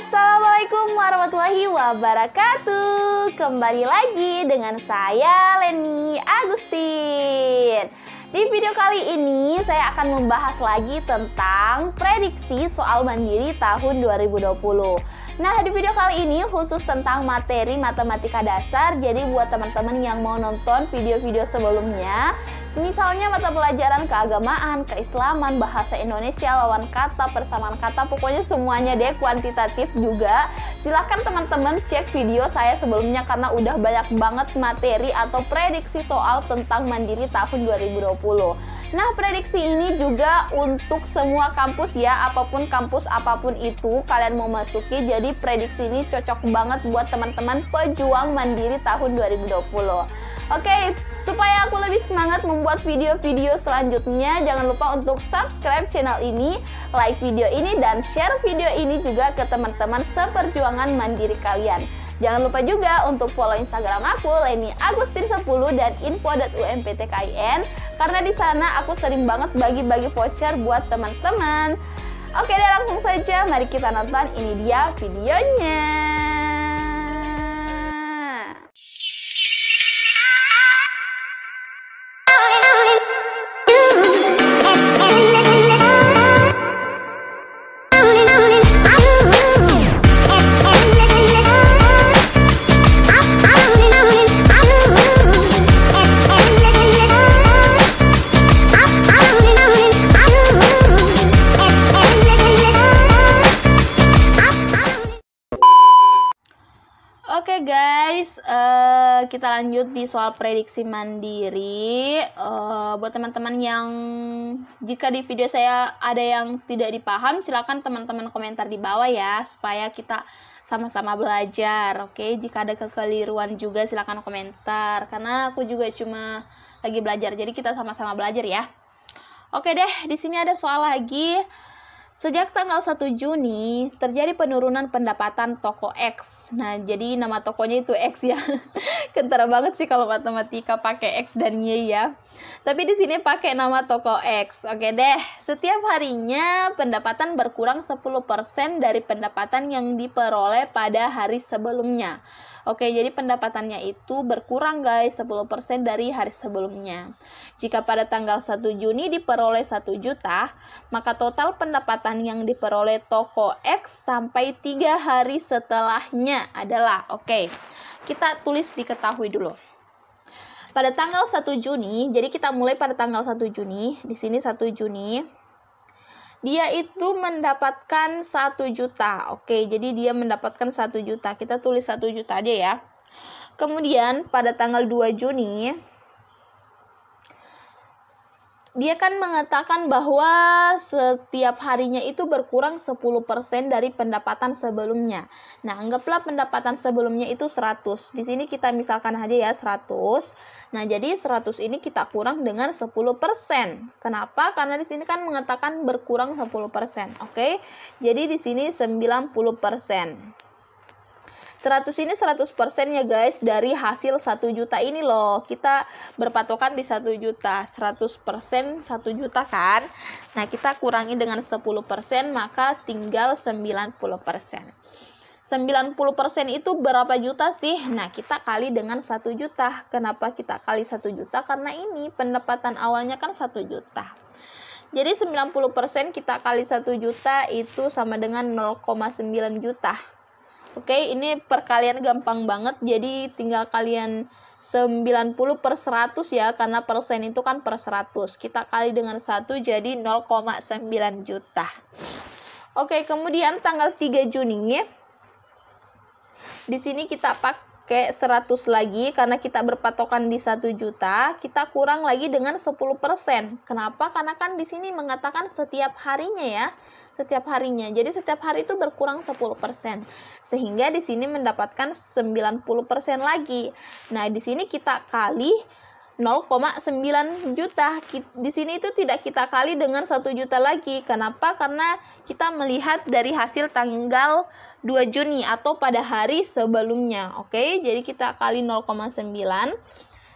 Assalamualaikum warahmatullahi wabarakatuh. Kembali lagi dengan saya Leni Agustin. Di video kali ini saya akan membahas lagi tentang prediksi soal mandiri tahun 2020. Nah, di video kali ini khusus tentang materi matematika dasar. Jadi buat teman-teman yang mau nonton video-video sebelumnya, misalnya mata pelajaran keagamaan, keislaman, bahasa Indonesia, lawan kata, persamaan kata, pokoknya semuanya deh, kuantitatif juga. Silahkan teman-teman cek video saya sebelumnya karena udah banyak banget materi atau prediksi soal tentang mandiri tahun 2020. Nah, prediksi ini juga untuk semua kampus ya, apapun kampus apapun itu kalian mau masuki. Jadi prediksi ini cocok banget buat teman-teman pejuang mandiri tahun 2020. Oke, supaya aku lebih semangat membuat video-video selanjutnya, jangan lupa untuk subscribe channel ini, like video ini, dan share video ini juga ke teman-teman seperjuangan mandiri kalian. Jangan lupa juga untuk follow Instagram aku, Leni Agustin 10 dan info.umptkin, karena di sana aku sering banget bagi-bagi voucher buat teman-teman. Oke deh, langsung saja mari kita nonton, ini dia videonya. Oke guys, kita lanjut di soal prediksi mandiri. Buat teman-teman yang jika di video saya ada yang tidak dipaham, silakan teman-teman komentar di bawah ya, supaya kita sama-sama belajar. Oke, jika ada kekeliruan juga silakan komentar, karena aku juga cuma lagi belajar, jadi kita sama-sama belajar ya. Oke deh, di sini ada soal lagi. Sejak tanggal 1 Juni, terjadi penurunan pendapatan toko X. Nah, jadi nama tokonya itu X ya. Kentara banget sih kalau matematika pakai X dan Y ya. Tapi di sini pakai nama toko X. Oke deh, setiap harinya pendapatan berkurang 10% dari pendapatan yang diperoleh pada hari sebelumnya. Oke, jadi pendapatannya itu berkurang guys, 10% dari hari sebelumnya. Jika pada tanggal 1 Juni diperoleh 1 juta, maka total pendapatan yang diperoleh toko X sampai 3 hari setelahnya adalah, oke, kita tulis diketahui dulu. Pada tanggal 1 Juni, jadi kita mulai pada tanggal 1 Juni, di sini 1 Juni, dia itu mendapatkan 1 juta. Oke, jadi dia mendapatkan 1 juta. Kita tulis 1 juta aja ya. Kemudian pada tanggal 2 Juni, dia kan mengatakan bahwa setiap harinya itu berkurang 10% dari pendapatan sebelumnya. Nah, anggaplah pendapatan sebelumnya itu 100. Di sini kita misalkan aja ya 100. Nah, jadi 100 ini kita kurang dengan 10%. Kenapa? Karena di sini kan mengatakan berkurang 10%. Oke. Jadi di sini 90%. 100 ini 100% ya guys, dari hasil 1 juta ini loh. Kita berpatokan di 1 juta, 100% 1 juta kan. Nah, kita kurangi dengan 10%, maka tinggal 90%. 90% itu berapa juta sih? Nah, kita kali dengan 1 juta. Kenapa kita kali 1 juta? Karena ini pendapatan awalnya kan 1 juta. Jadi 90% kita kali 1 juta itu sama dengan 0,9 juta. Oke, ini perkalian gampang banget, jadi tinggal kalian 90 per 100 ya, karena persen itu kan per 100. Kita kali dengan 1 jadi 0,9 juta. Oke, kemudian tanggal 3 Juni, di sini kita pakai 100 lagi, karena kita berpatokan di 1 juta, kita kurang lagi dengan 10%. Kenapa? Karena kan di sini mengatakan setiap harinya ya. Setiap harinya. Jadi setiap hari itu berkurang 10%. Sehingga di sini mendapatkan 90% lagi. Nah, di sini kita kali 0,9 juta. Di sini itu tidak kita kali dengan 1 juta lagi. Kenapa? Karena kita melihat dari hasil tanggal 2 Juni atau pada hari sebelumnya. Oke, jadi kita kali 0,9.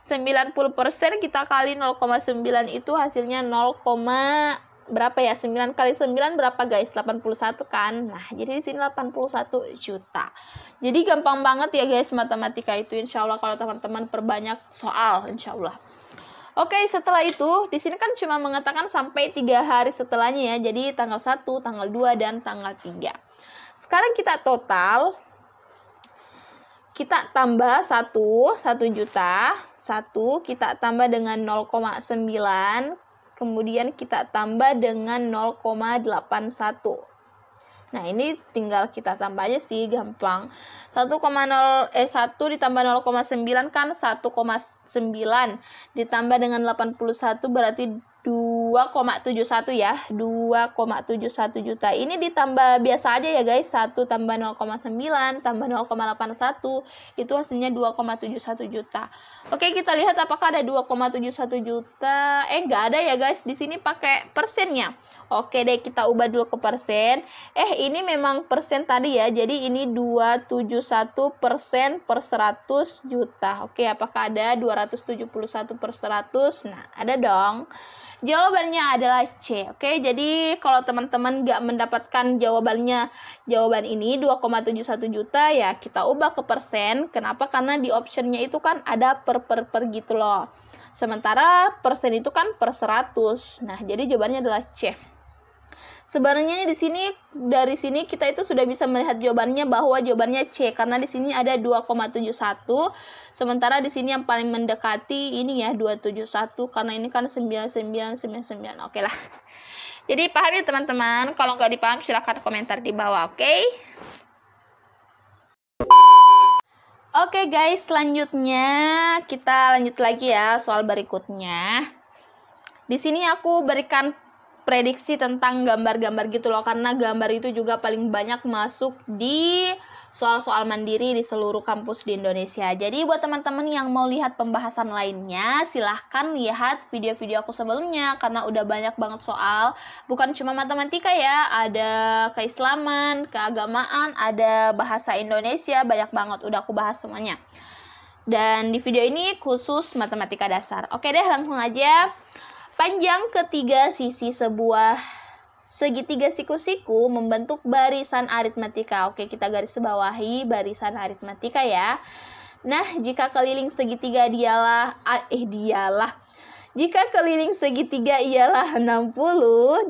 90% kita kali 0,9 itu hasilnya 0,9 berapa ya? 9 kali 9 berapa guys? 81 kan? Nah, jadi di sini 81 juta. Jadi gampang banget ya guys matematika itu, insya Allah kalau teman-teman perbanyak soal, insya Allah. Oke, setelah itu di sini kan cuma mengatakan sampai 3 hari setelahnya ya. Jadi tanggal 1, tanggal 2 dan tanggal 3. Sekarang kita total, kita tambah 1 juta, 1 kita tambah dengan 0,9, kemudian kita tambah dengan 0,81. Nah, ini tinggal kita tambah aja sih, gampang. 1 ditambah 0,9 kan 1,9. Ditambah dengan 81 berarti 2,71 ya. 2,71 juta. Ini ditambah biasa aja ya guys. 1 tambah 0,9 tambah 0,81 itu hasilnya 2,71 juta. Oke, kita lihat apakah ada 2,71 juta. Enggak ada ya guys. Di sini pakai persennya. Oke deh, kita ubah dulu ke persen. Ini memang persen tadi ya. Jadi ini 271% per 100 juta. Oke, apakah ada 271 per 100? Nah, ada dong. Jawabannya adalah C. Oke, jadi kalau teman-teman nggak mendapatkan jawaban ini 2,71 juta ya kita ubah ke persen. Kenapa? Karena di optionnya itu kan ada per gitu loh. Sementara persen itu kan per 100. Nah, jadi jawabannya adalah C. Sebenarnya dari sini kita itu sudah bisa melihat jawabannya bahwa jawabannya C karena di sini ada 2,71. Sementara di sini yang paling mendekati ini ya 271 karena ini kan 9999. Oke lah. Jadi paham ya teman-teman? Kalau nggak dipaham silahkan komentar di bawah, oke? Oke guys, selanjutnya kita lanjut lagi ya soal berikutnya. Di sini aku berikan prediksi tentang gambar-gambar gitu loh, karena gambar itu juga paling banyak masuk di soal-soal mandiri di seluruh kampus di Indonesia. Jadi buat teman-teman yang mau lihat pembahasan lainnya, silahkan lihat video-video aku sebelumnya karena udah banyak banget soal. Bukan cuma matematika ya, ada keislaman, keagamaan, ada bahasa Indonesia, banyak banget udah aku bahas semuanya. Dan di video ini khusus matematika dasar. Oke deh, langsung aja. Panjang ketiga sisi sebuah segitiga siku-siku membentuk barisan aritmatika. Oke, kita garis bawahi barisan aritmatika ya. Nah, jika keliling segitiga jika keliling segitiga ialah 60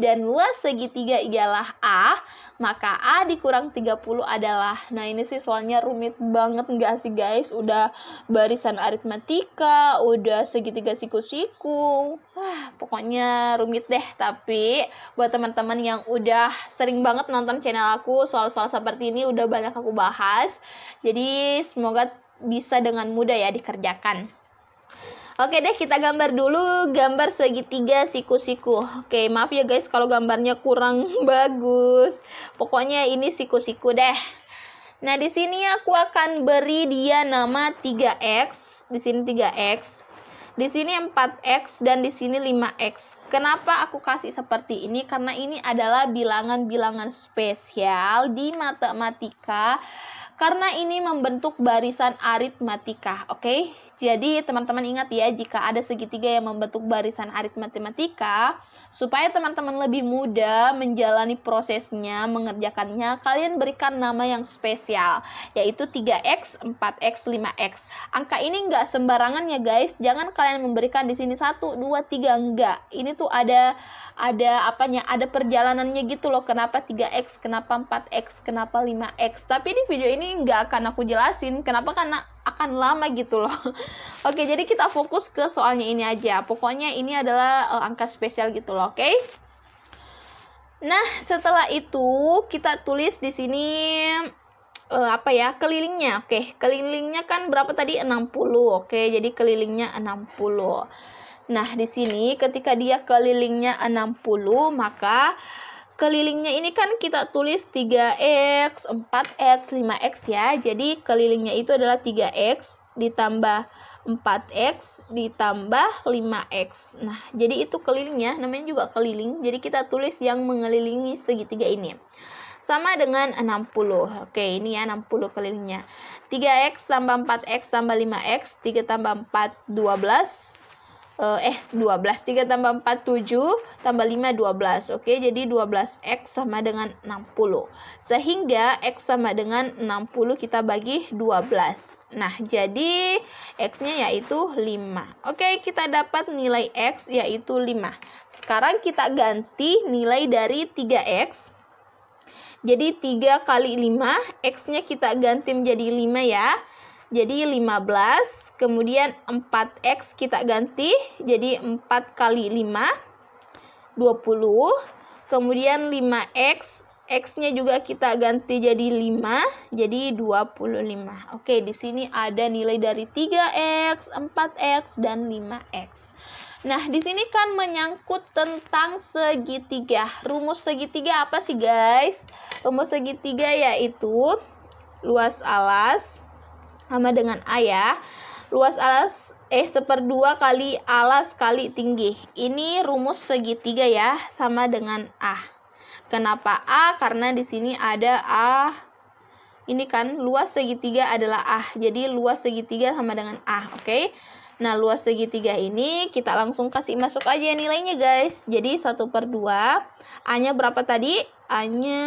dan luas segitiga ialah A, maka A dikurang 30 adalah. Nah, ini sih soalnya rumit banget nggak sih guys? Udah barisan aritmatika, udah segitiga siku-siku. Wah, pokoknya rumit deh. Tapi buat teman-teman yang udah sering banget nonton channel aku, soal-soal seperti ini udah banyak aku bahas. Jadi semoga bisa dengan mudah ya dikerjakan. Oke deh, kita gambar dulu gambar segitiga siku-siku. Oke, maaf ya guys kalau gambarnya kurang bagus. Pokoknya ini siku-siku deh. Nah, di sini aku akan beri dia nama 3x, di sini 3x. Di sini 4x dan di sini 5x. Kenapa aku kasih seperti ini? Karena ini adalah bilangan-bilangan spesial di matematika. Karena ini membentuk barisan aritmatika, oke? Jadi teman-teman ingat ya, jika ada segitiga yang membentuk barisan aritmatika, supaya teman-teman lebih mudah menjalani prosesnya, mengerjakannya, kalian berikan nama yang spesial, yaitu 3x, 4x, 5x. Angka ini nggak sembarangan ya guys, jangan kalian memberikan di sini 1, 2, 3, enggak. Ini tuh ada perjalanannya gitu loh, kenapa 3x, kenapa 4x, kenapa 5x. Tapi di video ini nggak akan aku jelasin, kenapa? Karena akan lama gitu loh. Oke, jadi kita fokus ke soalnya ini aja. Pokoknya ini adalah angka spesial gitu loh, oke? Nah, setelah itu kita tulis di sini kelilingnya. Oke, kelilingnya kan berapa tadi? 60. Oke, jadi kelilingnya 60. Nah, di sini ketika dia kelilingnya 60, maka kelilingnya ini kan kita tulis 3x, 4x, 5x ya. Jadi kelilingnya itu adalah 3x ditambah 4x ditambah 5x. Nah, jadi itu kelilingnya, namanya juga keliling. Jadi kita tulis yang mengelilingi segitiga ini. Sama dengan 60. Oke, ini ya 60 kelilingnya. 3x tambah 4x tambah 5x, 3 tambah 4, 12. 12. 3 tambah 4, 7. Tambah 5, 12. Oke, jadi 12X sama dengan 60. Sehingga X sama dengan 60 kita bagi 12. Nah, jadi X-nya yaitu 5. Oke, kita dapat nilai X yaitu 5. Sekarang kita ganti nilai dari 3X. Jadi 3 kali 5, X-nya kita ganti menjadi 5 ya. Jadi 15, kemudian 4X kita ganti, jadi 4 kali 5, 20, kemudian 5X, X-nya juga kita ganti jadi 5, jadi 25. Oke, di sini ada nilai dari 3X, 4X, dan 5X. Nah, di sini kan menyangkut tentang segitiga. Rumus segitiga apa sih, guys? Rumus segitiga yaitu luas alas sama dengan A ya. Luas alas 1/2 kali alas kali tinggi. Ini rumus segitiga ya, sama dengan A. Kenapa A? Karena di sini ada A. Ini kan luas segitiga adalah A. Jadi luas segitiga sama dengan A, oke? Nah, luas segitiga ini kita langsung kasih masuk aja nilainya, guys. Jadi 1/2. A-nya berapa tadi? A-nya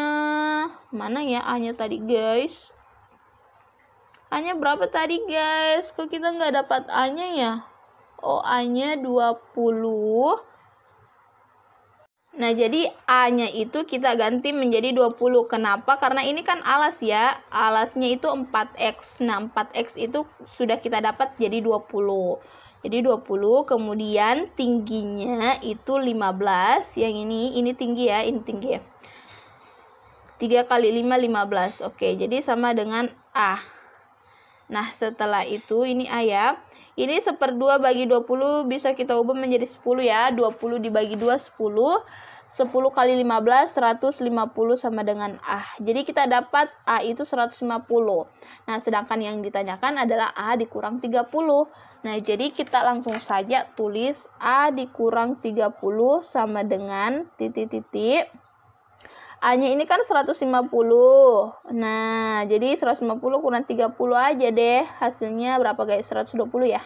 mana ya A-nya tadi, guys? A-nya berapa tadi, guys? Kok kita nggak dapat A-nya ya? Oh, A-nya 20. Nah, jadi A-nya itu kita ganti menjadi 20. Kenapa? Karena ini kan alas ya. Alasnya itu 4X. Nah, 4X itu sudah kita dapat jadi 20. Jadi 20, kemudian tingginya itu 15. Yang ini tinggi ya, ini tinggi ya. 3 kali 5, 15. Oke, jadi sama dengan A. Nah, setelah itu ini A ya. Ini 1/2 bagi 20 bisa kita ubah menjadi 10 ya. 20 dibagi 2, 10. 10 kali 15, 150 sama dengan A. Jadi kita dapat A itu 150. Nah, sedangkan yang ditanyakan adalah A dikurang 30. Nah, jadi kita langsung saja tulis A dikurang 30 sama dengan titik-titik. A-nya ini kan 150. Nah, jadi 150 kurang 30 aja deh. Hasilnya berapa, guys? 120 ya.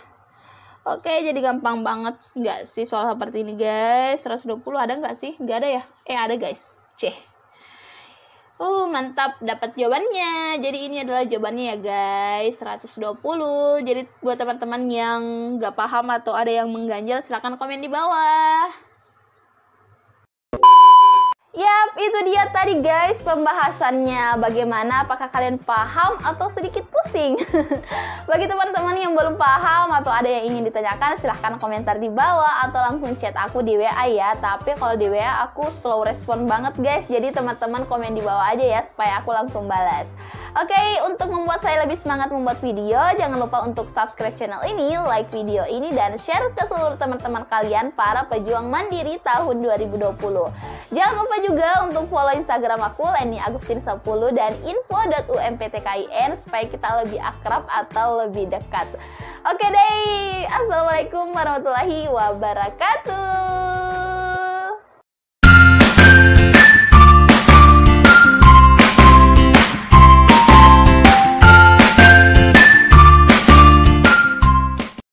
Oke, jadi gampang banget nggak sih soal seperti ini, guys? 120 ada nggak sih? Nggak ada ya? Ada, guys. C. Mantap. Dapat jawabannya. Jadi ini adalah jawabannya ya, guys. 120. Jadi buat teman-teman yang nggak paham atau ada yang mengganjal, silahkan komen di bawah. Yap, itu dia tadi, guys, pembahasannya. Bagaimana? Apakah kalian paham atau sedikit pusing? Bagi teman-teman yang belum paham atau ada yang ingin ditanyakan, silahkan komentar di bawah atau langsung chat aku di WA ya. Tapi kalau di WA aku slow respon banget, guys. Jadi teman-teman komen di bawah aja ya, supaya aku langsung balas. Oke, untuk membuat saya lebih semangat membuat video, jangan lupa untuk subscribe channel ini, like video ini, dan share ke seluruh teman-teman kalian para pejuang mandiri tahun 2020. Jangan lupa juga untuk follow Instagram aku, Leni Agustin 10, dan info.umptkin supaya kita lebih akrab atau lebih dekat. Oke deh, assalamualaikum warahmatullahi wabarakatuh.